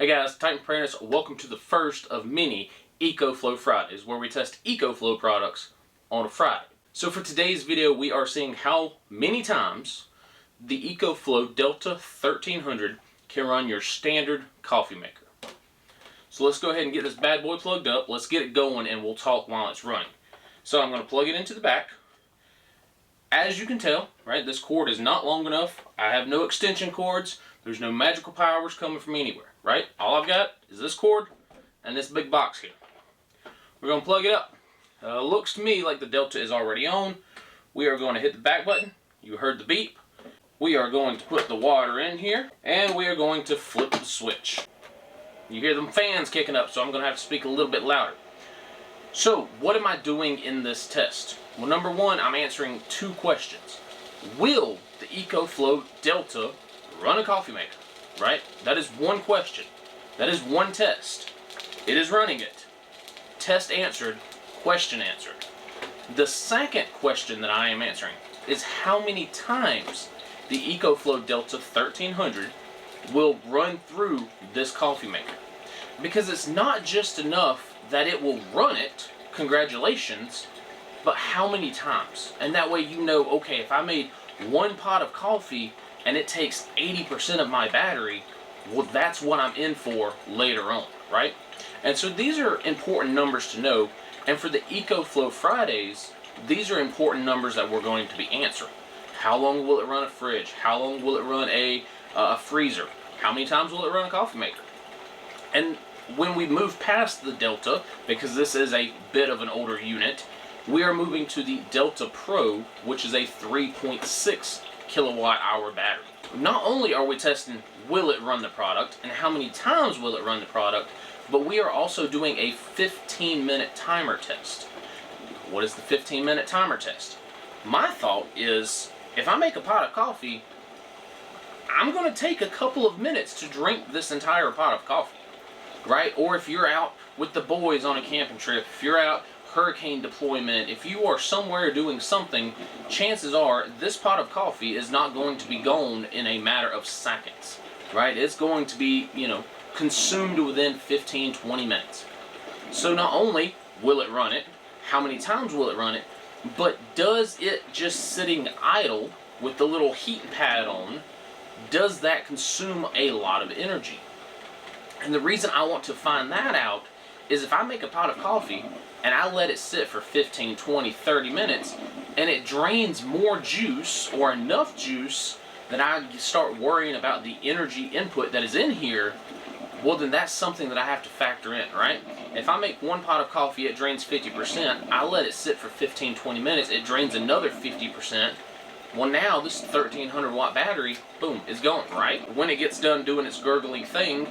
Hey guys, Titan Apprentice, welcome to the first of many Ecoflow Fridays, where we test Ecoflow products on a Friday. So for today's video, we are seeing how many times the Ecoflow Delta 1300 can run your standard coffee maker. So let's go ahead and get this bad boy plugged up, let's get it going, and we'll talk while it's running. So I'm going to plug it into the back. As you can tell, right, this cord is not long enough. I have no extension cords. There's no magical powers coming from anywhere, right? All I've got is this cord and this big box here. We're going to plug it up. Looks to me like the Delta is already on. We are going to hit the back button. You heard the beep. We are going to put the water in here, and we are going to flip the switch. You hear them fans kicking up, so I'm going to have to speak a little bit louder. So, what am I doing in this test? Well, number one, I'm answering two questions. Will the Ecoflow Delta run a coffee maker? Right? That is one question. That is one test. It is running it. Test answered, question answered. The second question that I am answering is how many times the Ecoflow Delta 1300 will run through this coffee maker. Because it's not just enough that it will run it, congratulations, but how many times? And that way you know, okay, if I made one pot of coffee and it takes 80% of my battery, well, that's what I'm in for later on, right? And so these are important numbers to know, and for the Ecoflow Fridays, these are important numbers that we're going to be answering. How long will it run a fridge? How long will it run a freezer? How many times will it run a coffee maker? And when we move past the Delta, because this is a bit of an older unit, we are moving to the Delta Pro, which is a 3.6 kilowatt hour battery. Not only are we testing will it run the product and how many times will it run the product, but we are also doing a 15-minute timer test. What is the 15-minute timer test? My thought is, if I make a pot of coffee, I'm going to take a couple of minutes to drink this entire pot of coffee, right? Or if you're out with the boys on a camping trip, if you're out hurricane deployment, if you are somewhere doing something, chances are this pot of coffee is not going to be gone in a matter of seconds, right? It's going to be, consumed within 15-20 minutes. So not only will it run it, how many times will it run it, but does it just sitting idle with the little heat pad on, does that consume a lot of energy? And the reason I want to find that out is if I make a pot of coffee and I let it sit for 15, 20, 30 minutes and it drains more juice or enough juice that I start worrying about the energy input that is in here, well then that's something that I have to factor in, right? If I make one pot of coffee, it drains 50%, I let it sit for 15, 20 minutes, it drains another 50%, well now this 1300 watt battery, boom, is going, right? When it gets done doing its gurgling thing,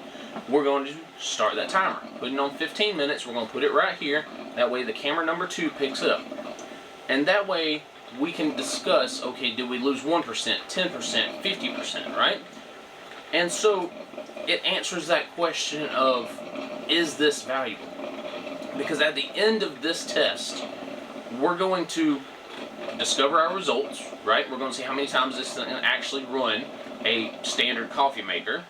we're going to start that timer. Putting on 15 minutes, we're going to put it right here. That way the camera number 2 picks it up. And that way we can discuss, okay, did we lose 1%, 10%, 50%, right? And so it answers that question of, is this valuable? Because at the end of this test, we're going to discover our results, right? We're going to see how many times this can actually run a standard coffee maker.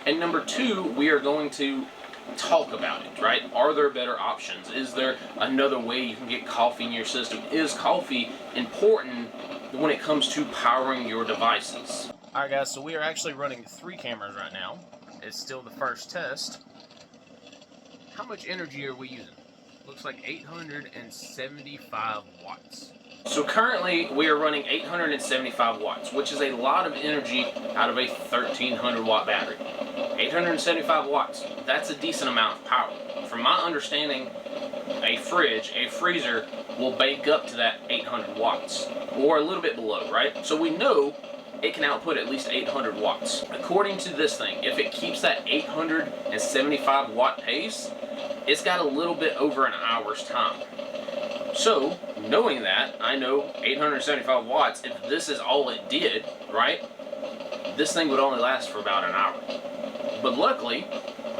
And number 2, we are going to talk about it, right? Are there better options? Is there another way you can get coffee in your system? Is coffee important when it comes to powering your devices? Alright guys, so we are actually running 3 cameras right now. It's still the first test. How much energy are we using? Looks like 875 watts. So currently we are running 875 watts, which is a lot of energy out of a 1300 watt battery. 875 watts, that's a decent amount of power. From my understanding, a fridge, a freezer will bank up to that 800 watts, or a little bit below, right? So we know it can output at least 800 watts. According to this thing, if it keeps that 875 watt pace, it's got a little bit over an hour's time. So, knowing that, I know 875 watts, if this is all it did, right, this thing would only last for about an hour. But luckily,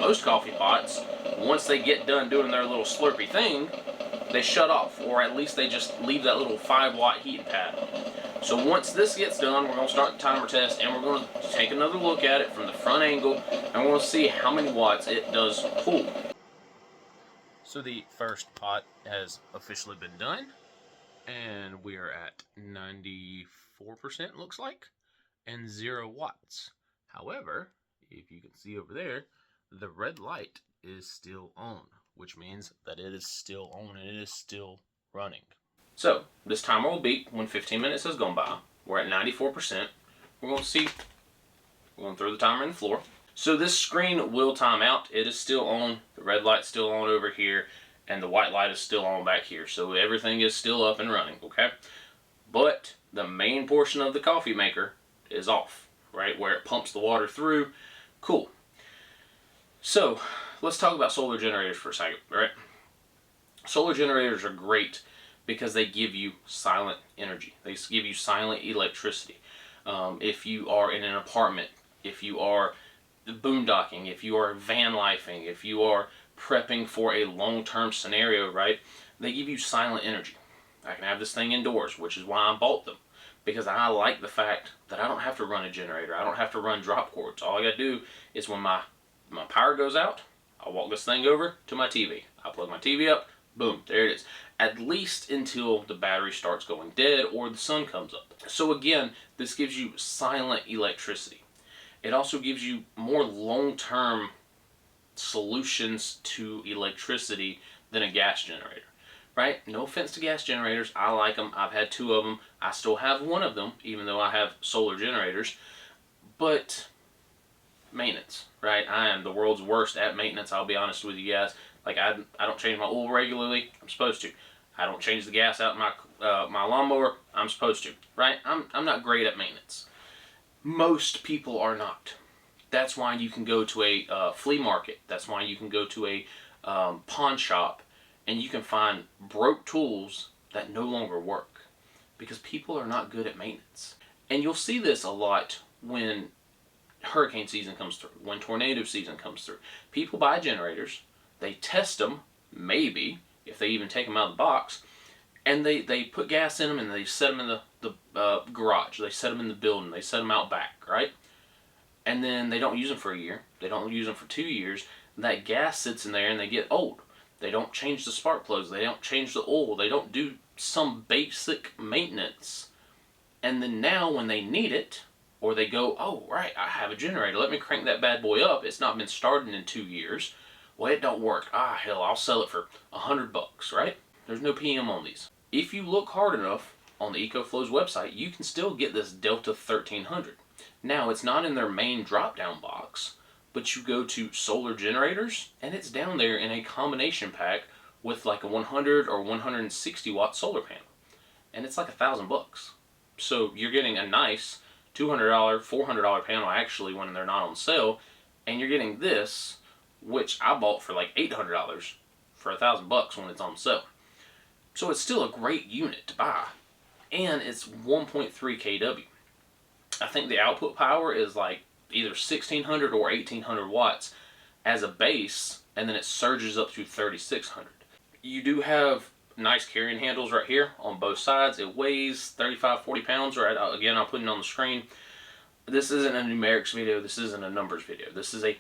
most coffee pots, once they get done doing their little slurpy thing, they shut off, or at least they just leave that little 5 watt heat pad. So once this gets done, we're going to start the timer test, and we're going to take another look at it from the front angle, and we're going to see how many watts it does pull. So the first pot has officially been done, and we are at 94%, looks like, and 0 watts. However, if you can see over there, the red light is still on, which means that it is still on and it is still running. So this timer will beep when 15 minutes has gone by. We're at 94%. We're going to throw the timer in the floor. So this screen will time out. It is still on. The red light's still on over here, and the white light is still on back here. So everything is still up and running, okay? But the main portion of the coffee maker is off, right? Where it pumps the water through. Cool. So let's talk about solar generators for a second, right? Solar generators are great because they give you silent energy. They give you silent electricity. If you are in an apartment, if you are boondocking, if you are van lifing, if you are prepping for a long-term scenario, right? They give you silent energy. I can have this thing indoors, which is why I bought them. Because I like the fact that I don't have to run a generator. I don't have to run drop cords. All I got to do is when my power goes out, I walk this thing over to my TV. I plug my TV up, boom, there it is. At least until the battery starts going dead or the sun comes up. So again, this gives you silent electricity. It also gives you more long-term solutions to electricity than a gas generator, right? No offense to gas generators. I like them. I've had 2 of them. I still have 1 of them, even though I have solar generators. But maintenance, right? I am the world's worst at maintenance. I'll be honest with you guys. Like I don't change my oil regularly. I'm supposed to. I don't change the gas out in my lawnmower. I'm supposed to, right? I'm not great at maintenance. Most people are not. That's why you can go to a flea market. That's why you can go to a pawn shop, and you can find broke tools that no longer work because people are not good at maintenance. And you'll see this a lot when hurricane season comes through, when tornado season comes through. People buy generators, they test them, maybe, if they even take them out of the box, and they put gas in them and they set them in the garage, they set them in the building, they set them out back, right? And then they don't use them for a year, they don't use them for 2 years, and that gas sits in there and they get old. They don't change the spark plugs, they don't change the oil, they don't do some basic maintenance. And then now when they need it, or they go, oh right, I have a generator, let me crank that bad boy up, it's not been started in 2 years. Well, it don't work. Ah, hell, I'll sell it for $100, right? There's no PM on these. If you look hard enough on the Ecoflow's website, you can still get this Delta 1300. Now, it's not in their main drop-down box, but you go to solar generators, and it's down there in a combination pack with like a 100 or 160 watt solar panel. And it's like $1,000. So you're getting a nice $200, $400 panel actually when they're not on sale, and you're getting this, which I bought for like $800 for $1,000 when it's on sale. So it's still a great unit to buy, and it's 1.3 kW. I think the output power is like either 1600 or 1800 watts as a base, and then it surges up to 3600. You do have nice carrying handles right here on both sides. It weighs 35-40 pounds, right? Again, I'll put it on the screen. This isn't a numerics video, this isn't a numbers video, this is a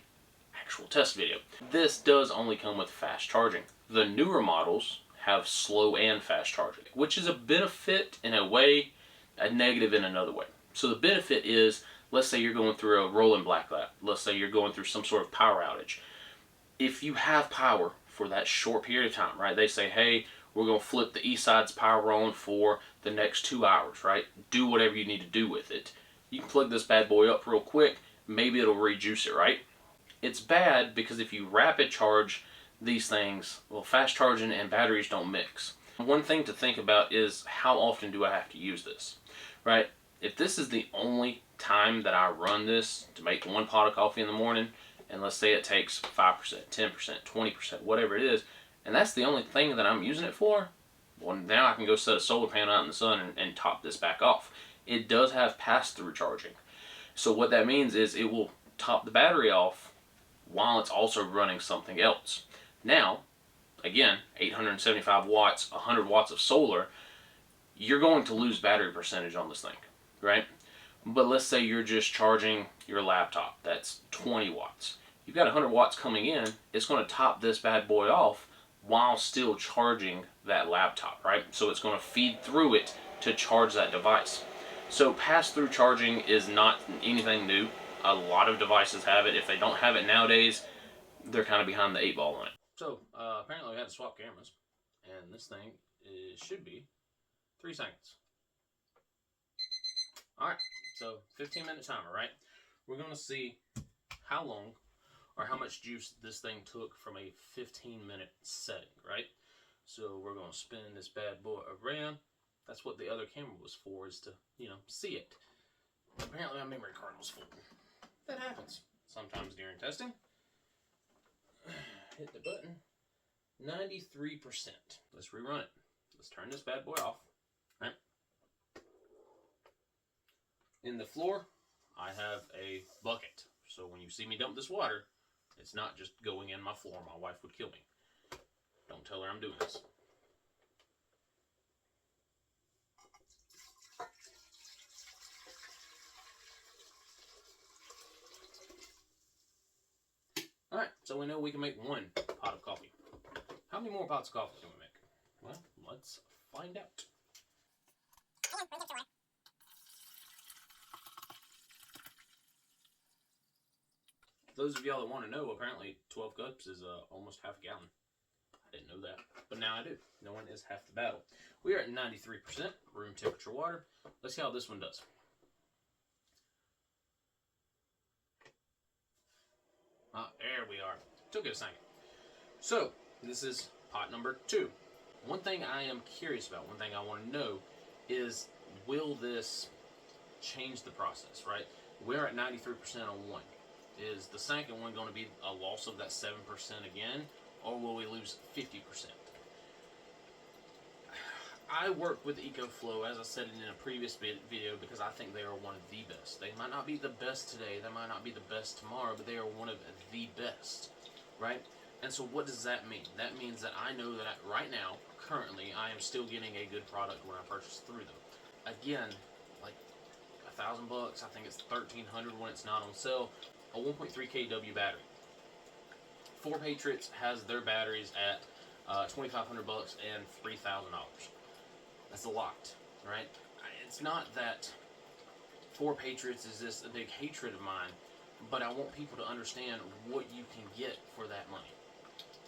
actual test video. This does only come with fast charging. The newer models have slow and fast charging, which is a benefit in a way, a negative in another way. So the benefit is, let's say you're going through a rolling blackout, let's say you're going through some sort of power outage. If you have power for that short period of time, right? They say, hey, we're going to flip the east side's power on for the next 2 hours, right? Do whatever you need to do with it. You can plug this bad boy up real quick, maybe it'll rejuice it, right? It's bad because if you rapid charge these things, well, fast charging and batteries don't mix. One thing to think about is how often do I have to use this, right? If this is the only time that I run this to make 1 pot of coffee in the morning, and let's say it takes 5%, 10%, 20%, whatever it is, and that's the only thing that I'm using it for, well, now I can go set a solar panel out in the sun and top this back off. It does have pass-through charging. So what that means is it will top the battery off while it's also running something else. Now, again, 875 watts, 100 watts of solar, you're going to lose battery percentage on this thing, right? But let's say you're just charging your laptop, that's 20 watts. You've got 100 watts coming in, it's going to top this bad boy off while still charging that laptop, right? So it's going to feed through it to charge that device. So pass-through charging is not anything new. A lot of devices have it. If they don't have it nowadays, they're kind of behind the 8 ball on it. So apparently we had to swap cameras, and this thing should be 3 seconds. Alright, so 15-minute timer, right? We're going to see how long or how much juice this thing took from a 15-minute setting, right? So we're going to spin this bad boy around. That's what the other camera was for, is to, you know, see it. Apparently my memory card was full. That happens sometimes during testing. Hit the button. 93%. Let's rerun it. Let's turn this bad boy off. Right? In the floor, I have a bucket. So when you see me dump this water, it's not just going in my floor. My wife would kill me. Don't tell her I'm doing this. Alright, so we know we can make 1 pot of coffee. How many more pots of coffee can we make? Well, let's find out. Those of y'all that want to know, apparently 12 cups is almost half a gallon. I didn't know that, but now I do. Knowing is half the battle. We are at 93% room temperature water. Let's see how this one does. There we are. Took it a second. So, this is pot number 2. One thing I am curious about, one thing I want to know is, will this change the process, right? We're at 93% on one. Is the second one going to be a loss of that 7% again, or will we lose 50%? I work with Ecoflow, as I said in a previous video, because I think they are one of the best. They might not be the best today, they might not be the best tomorrow, but they are one of the best, right? And so what does that mean? That means that I know that right now, currently, I am still getting a good product when I purchase through them. Again, like $1,000, I think it's $1,300 when it's not on sale. A 1.3 kW battery. 4 Patriots has their batteries at $2,500 and $3,000. That's a lot, right? It's not that 4 Patriots is this a big hatred of mine, but I want people to understand what you can get for that money.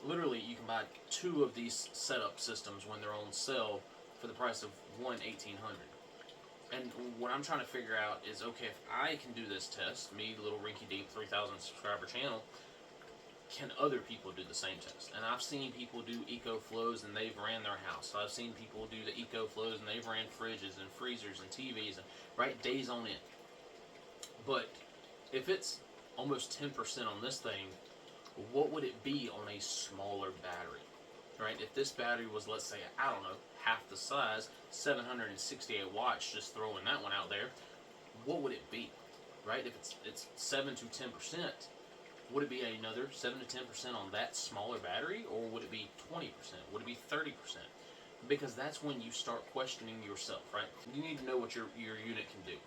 Literally, you can buy 2 of these setup systems when they're on sale for the price of one $1,800. And what I'm trying to figure out is, okay, if I can do this test, me, little rinky-dink 3,000 subscriber channel, can other people do the same test? And I've seen people do Ecoflows and they've ran their house. I've seen people do the Ecoflows and they've ran fridges and freezers and TVs, and right, days on end. But if it's almost 10% on this thing, what would it be on a smaller battery? Right? If this battery was, let's say, I don't know, half the size, 768 watts, just throwing that one out there, what would it be? Right? If it's 7 to 10%, would it be another 7 to 10% on that smaller battery, or would it be 20%? Would it be 30%? Because that's when you start questioning yourself, right? You need to know what your unit can do.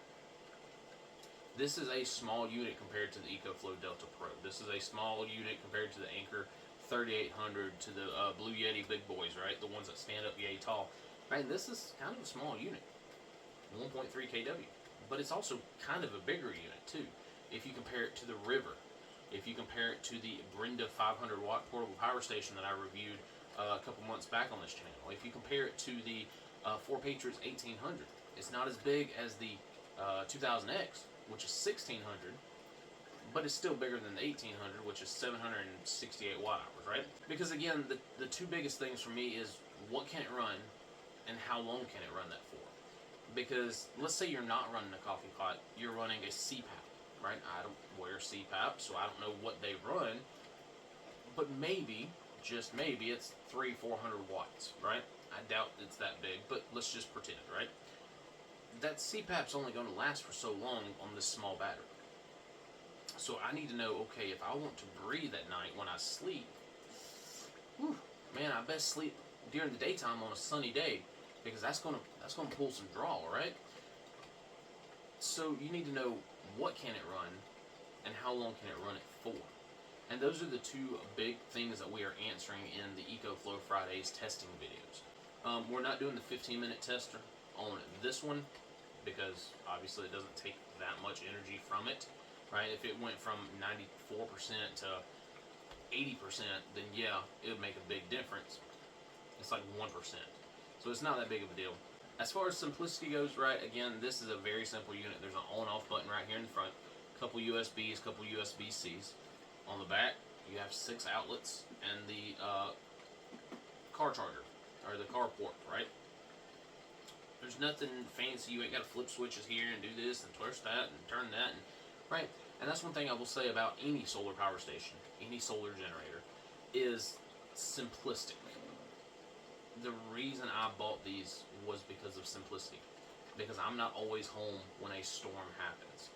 This is a small unit compared to the Ecoflow Delta Pro. This is a small unit compared to the Anker 3800, to the Blue Yeti big boys, right? The ones that stand up yay tall. Right? This is kind of a small unit, 1.3 kW. But it's also kind of a bigger unit too. If you compare it to the River, if you compare it to the Brenda 500 watt portable power station that I reviewed a couple months back on this channel, if you compare it to the 4 Patriots 1800, it's not as big as the 2000X, which is 1600, but it's still bigger than the 1800, which is 768 watt hours, right? Because again, the 2 biggest things for me is what can it run and how long can it run that for? Because let's say you're not running a coffee pot, you're running a CPAP, right? I don't wear CPAP, so I don't know what they run, but maybe, just maybe, it's 300-400 watts, right? I doubt it's that big, but let's just pretend, right? That CPAP's only going to last for so long on this small battery. So I need to know, okay, if I want to breathe at night when I sleep, whew, man, I best sleep during the daytime on a sunny day. because that's gonna pull some draw, right? So you need to know what can it run and how long can it run it for. And those are the two big things that we are answering in the Ecoflow Fridays testing videos. We're not doing the 15-minute tester on this one because obviously it doesn't take that much energy from it, right? If it went from 94% to 80%, then yeah, it would make a big difference. It's like 1%. So it's not that big of a deal. As far as simplicity goes, right, again, this is a very simple unit. There's an on and off button right here in the front, couple USBs, couple USB-Cs. On the back, you have 6 outlets and the car charger, or the car port, right? There's nothing fancy. You ain't got to flip switches here and do this and twist that and turn that, and right? And that's one thing I will say about any solar power station, any solar generator, is simplistic. The reason I bought these was because of simplicity. Because I'm not always home when a storm happens.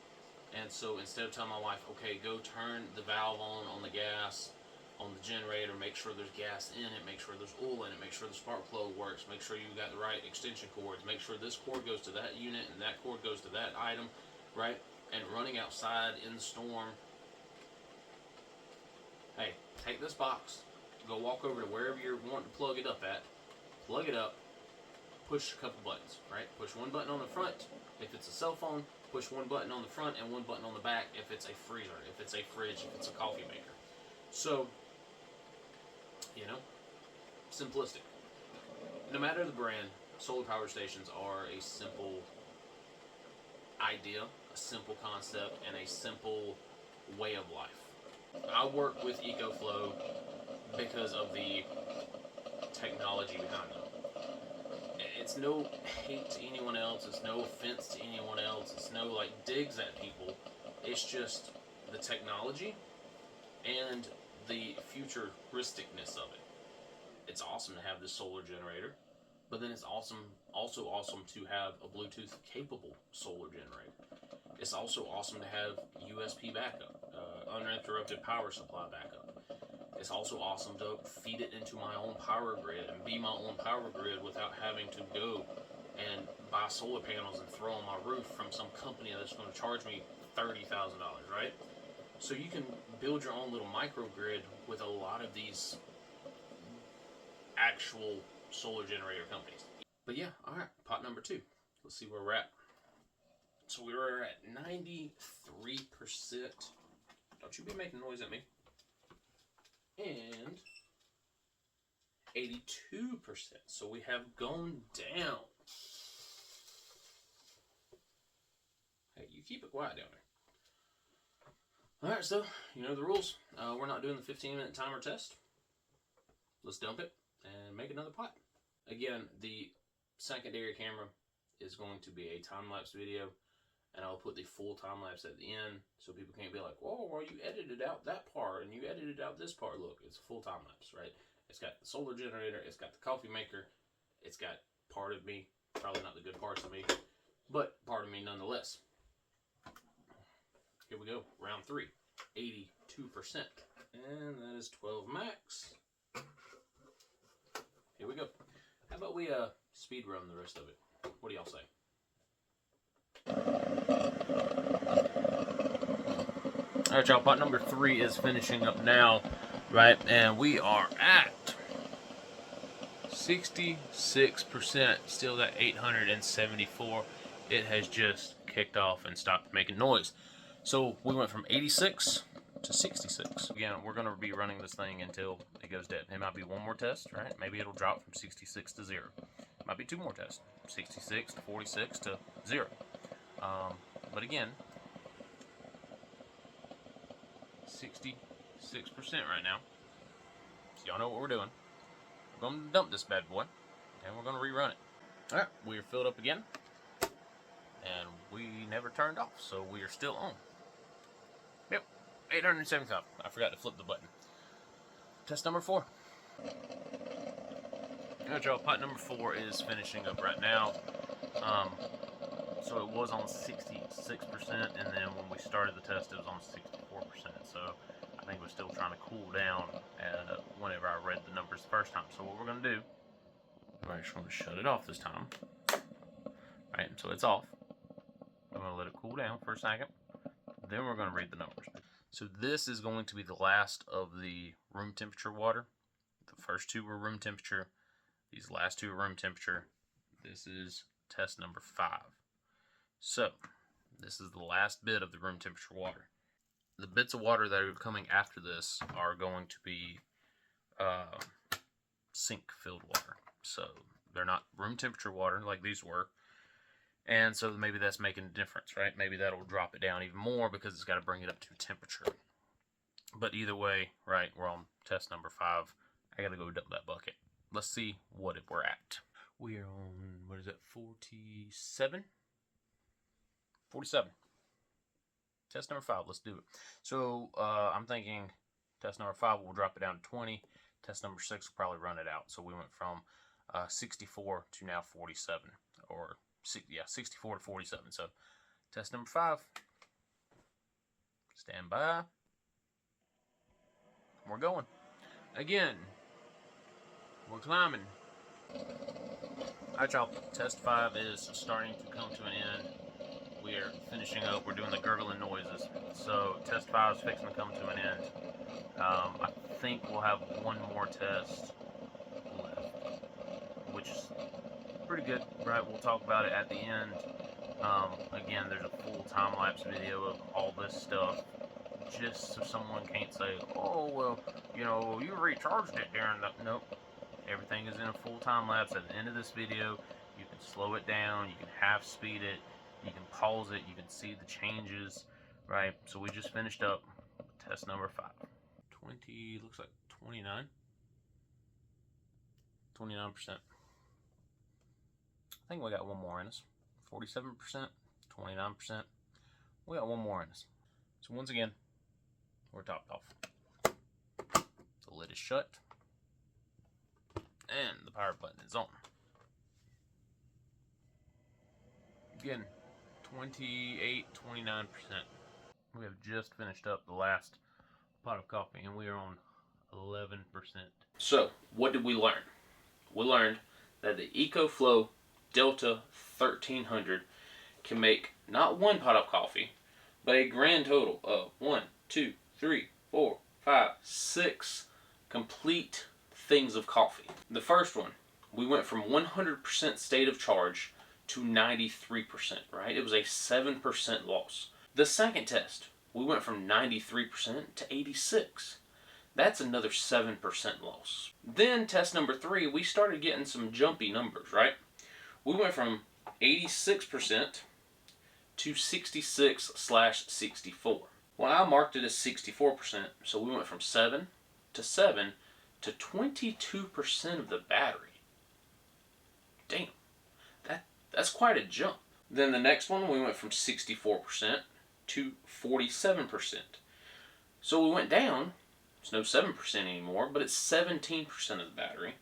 And so instead of telling my wife, okay, go turn the valve on the gas, on the generator, make sure there's gas in it, make sure there's oil in it, make sure the spark plug works, make sure you got the right extension cords, make sure this cord goes to that unit and that cord goes to that item, right? And running outside in the storm, hey, take this box, go walk over to wherever you're wanting to plug it up at, plug it up, push a couple buttons, right? Push one button on the front if it's a cell phone, push one button on the front and one button on the back if it's a freezer, if it's a fridge, if it's a coffee maker. So, you know, simplistic. No matter the brand, solar power stations are a simple idea, a simple concept, and a simple way of life. I work with Ecoflow because of the technology behind them. It's no hate to anyone else, it's no offense to anyone else, it's no like digs at people. It's just the technology and the futuristicness of it. It's awesome to have this solar generator, but then it's also awesome to have a Bluetooth capable solar generator. It's also awesome to have USB backup, uninterrupted power supply backup. It's also awesome to feed it into my own power grid and be my own power grid without having to go and buy solar panels and throw on my roof from some company that's going to charge me $30,000, right? So you can build your own little microgrid with a lot of these actual solar generator companies. But yeah, alright, pot number 2. Let's see where we're at. So we were at 93%. Don't you be making noise at me. And 82%. So we have gone down. Hey, you keep it quiet down there. Alright, so you know the rules. We're not doing the 15-minute timer test. Let's dump it and make another pot. Again, the secondary camera is going to be a time-lapse video, and I'll put the full time-lapse at the end so people can't be like, whoa, well, you edited out that part and you edited out this part. Look, it's a full time-lapse, right? It's got the solar generator, it's got the coffee maker, it's got part of me, probably not the good parts of me, but part of me nonetheless. Here we go, round 3, 82%. And that is 12 max. Here we go. How about we speed run the rest of it? What do y'all say? Alright, y'all, pot number 3 is finishing up now, right? And we are at 66%, still at 874. It has just kicked off and stopped making noise. So we went from 86 to 66. Again, we're going to be running this thing until it goes dead. It might be one more test, right? Maybe it'll drop from 66 to 0. Might be 2 more tests, 66 to 46 to 0. But again, 66% right now. So y'all know what we're doing. We're going to dump this bad boy, and we're going to rerun it. Alright, we are filled up again, and we never turned off, so we are still on. Yep, 875. I forgot to flip the button. Test number 4. Alright, y'all, pot number 4 is finishing up right now. So it was on 66%, and then when we started the test, it was on 64%. So I think we're still trying to cool down whenever I read the numbers the first time. So what we're going to do I'm just going to shut it off this time. Right, so it's off. I'm going to let it cool down for a second. Then we're going to read the numbers. So this is going to be the last of the room temperature water. The first two were room temperature. These last two are room temperature. This is test number 5. So this is the last bit of the room temperature water. The bits of water that are coming after this are going to be sink filled water. So they're not room temperature water like these were. And so maybe that's making a difference, right? Maybe that'll drop it down even more because it's got to bring it up to temperature. But either way, right, we're on test number 5. I got to go dump that bucket. Let's see what we're at. We are on, what is it, 47? 47. Test number 5, let's do it. So I'm thinking test number 5, we'll drop it down to 20. Test number 6 will probably run it out. So we went from 64 to now 47, or 64 to 47. So test number 5. Stand by. We're going. Again, we're climbing. Alright, y'all. Test 5 is starting to come to an end. We are finishing up. We're doing the gurgling noises. So test 5 is fixing to come to an end. I think we'll have one more test left, which is pretty good, right? We'll talk about it at the end. Again, there's a full time-lapse video of all this stuff, just so someone can't say, oh, well, you know, you recharged it during the... Nope. Everything is in a full time-lapse. At the end of this video, you can slow it down, you can half-speed it, you can pause it, you can see the changes, right? So we just finished up test number 5. 20, looks like 29. 29%. I think we got one more in us. 47%, 29%. We got one more in us. So once again, we're topped off. The lid is shut. And the power button is on. Again, 28, 29%. We have just finished up the last pot of coffee and we are on 11%. So, what did we learn? We learned that the Ecoflow Delta 1300 can make not one pot of coffee, but a grand total of 1, 2, 3, 4, 5, 6 complete things of coffee. The first one, we went from 100% state of charge to 93%, right? It was a 7% loss. The second test, we went from 93% to 86%. That's another 7% loss. Then test number 3, we started getting some jumpy numbers, right? We went from 86% to 66/64. Well, I marked it as 64%, so we went from 7 to 7 to 22% of the battery. Damn, that's quite a jump. Then the next one, we went from 64% to 47%. So we went down. It's no 7% anymore, but it's 17% of the battery.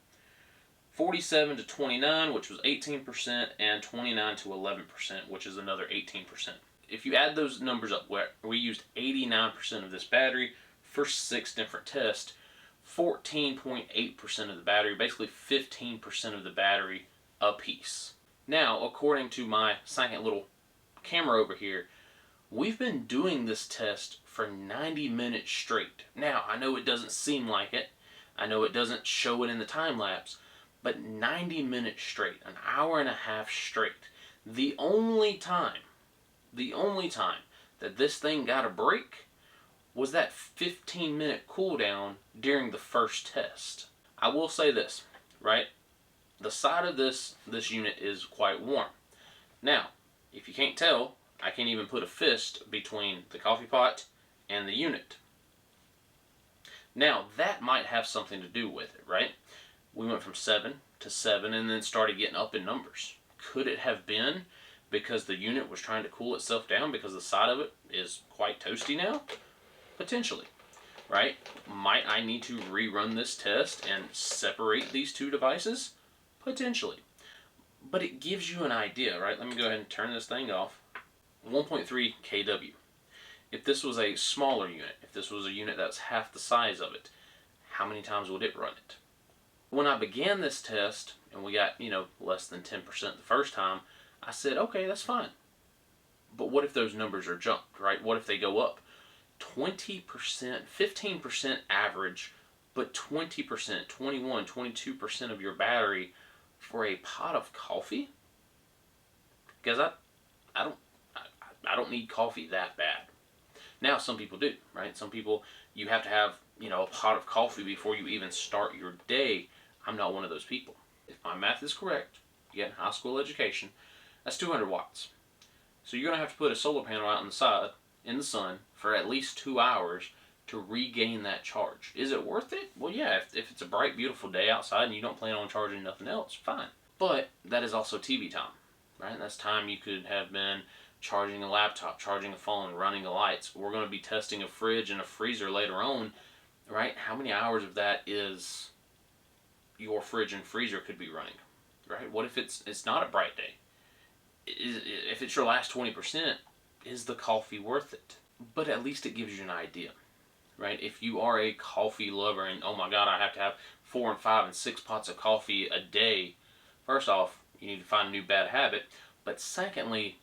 47 to 29, which was 18%, and 29 to 11%, which is another 18%. If you add those numbers up, we used 89% of this battery for 6 different tests, 14.8% of the battery, basically 15% of the battery a piece. Now, according to my second little camera over here, we've been doing this test for 90 minutes straight. Now, I know it doesn't seem like it. I know it doesn't show it in the time lapse, but 90 minutes straight, an hour and a half straight. The only time that this thing got a break was that 15-minute cooldown during the first test. I will say this, right? The side of this unit is quite warm. Now, if you can't tell, I can't even put a fist between the coffee pot and the unit. Now, that might have something to do with it, right? We went from 7 to 7 and then started getting up in numbers. Could it have been because the unit was trying to cool itself down because the side of it is quite toasty now? Potentially, right? Might I need to rerun this test and separate these two devices? Potentially. But it gives you an idea, right? Let me go ahead and turn this thing off. 1.3 kW. If this was a smaller unit, if this was a unit that's half the size of it, how many times would it run it? when I began this test, and we got, less than 10% the first time, I said, okay, that's fine. But what if those numbers are jumped, right? What if they go up? 20%, 15% average, but 20%, 21, 22% of your battery for a pot of coffee? Because I don't need coffee that bad. Now, some people do, right? Some people, you have to have, a pot of coffee before you even start your day. I'm not one of those people. If my math is correct, again, high school education, that's 200 watts. So you're going to have to put a solar panel out on the side, in the sun, for at least 2 hours to regain that charge. Is it worth it? Well, yeah, if it's a bright, beautiful day outside and you don't plan on charging nothing else, fine. But that is also TV time, right? That's time you could have been charging a laptop, charging a phone, running the lights. We're going to be testing a fridge and a freezer later on, right? How many hours of that is your fridge and freezer could be running, right? What if it's not a bright day? If it's your last 20%, is the coffee worth it? But at least it gives you an idea, right? If you are a coffee lover and, oh my God, I have to have 4 and 5 and 6 pots of coffee a day, first off, you need to find a new bad habit. But secondly,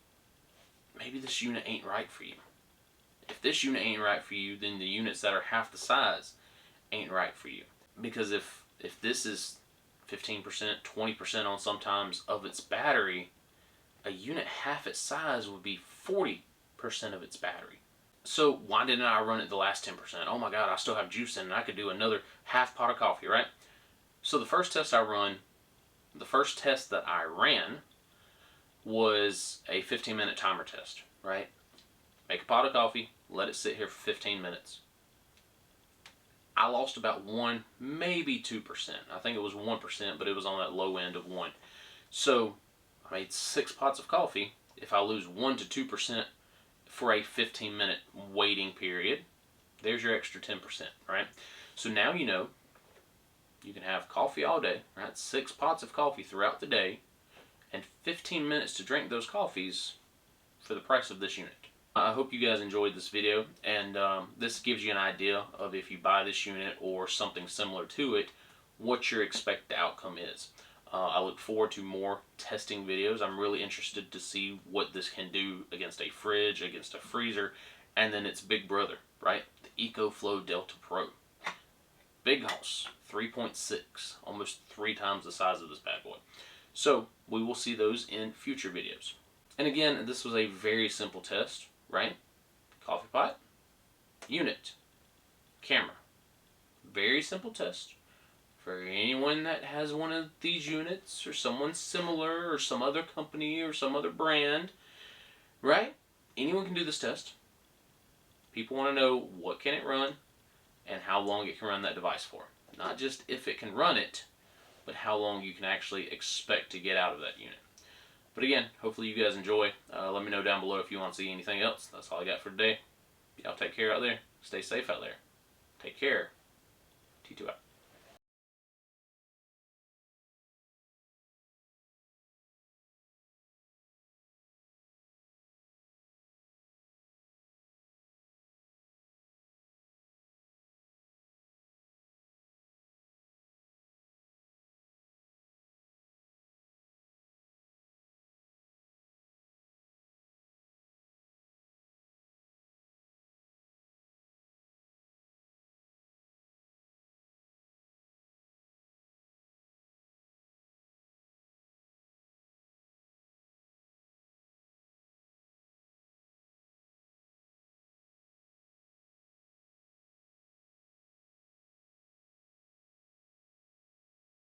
maybe this unit ain't right for you. If this unit ain't right for you, then the units that are half the size ain't right for you. Because if this is 15%, 20% on sometimes of its battery, a unit half its size would be 40% of its battery. So why didn't I run it the last 10%? Oh my God, I still have juice in it and I could do another half pot of coffee, right? So the first test that I ran was a 15-minute timer test, right? Make a pot of coffee, let it sit here for 15 minutes. I lost about 1, maybe 2%. I think it was 1%, but it was on that low end of 1. So I made 6 pots of coffee. If I lose 1 to 2% for a 15-minute waiting period, there's your extra 10%, right? So now you know you can have coffee all day, right? 6 pots of coffee throughout the day, and 15 minutes to drink those coffees for the price of this unit. I hope you guys enjoyed this video, and this gives you an idea of, if you buy this unit or something similar to it, what your expected outcome is. I look forward to more testing videos. I'm really interested to see what this can do against a fridge, against a freezer, and then its big brother, right? The Ecoflow Delta Pro. Big house, 3.6, almost 3 times the size of this bad boy. So we will see those in future videos. And again, this was a very simple test, right? Coffee pot, unit, camera. Very simple test. For anyone that has one of these units, or someone similar, or some other company, or some other brand, right? Anyone can do this test. People want to know what can it run, and how long it can run that device for. Not just if it can run it, but how long you can actually expect to get out of that unit. But again, hopefully you guys enjoy. Let me know down below if you want to see anything else. That's all I got for today. Y'all take care out there. Stay safe out there. Take care.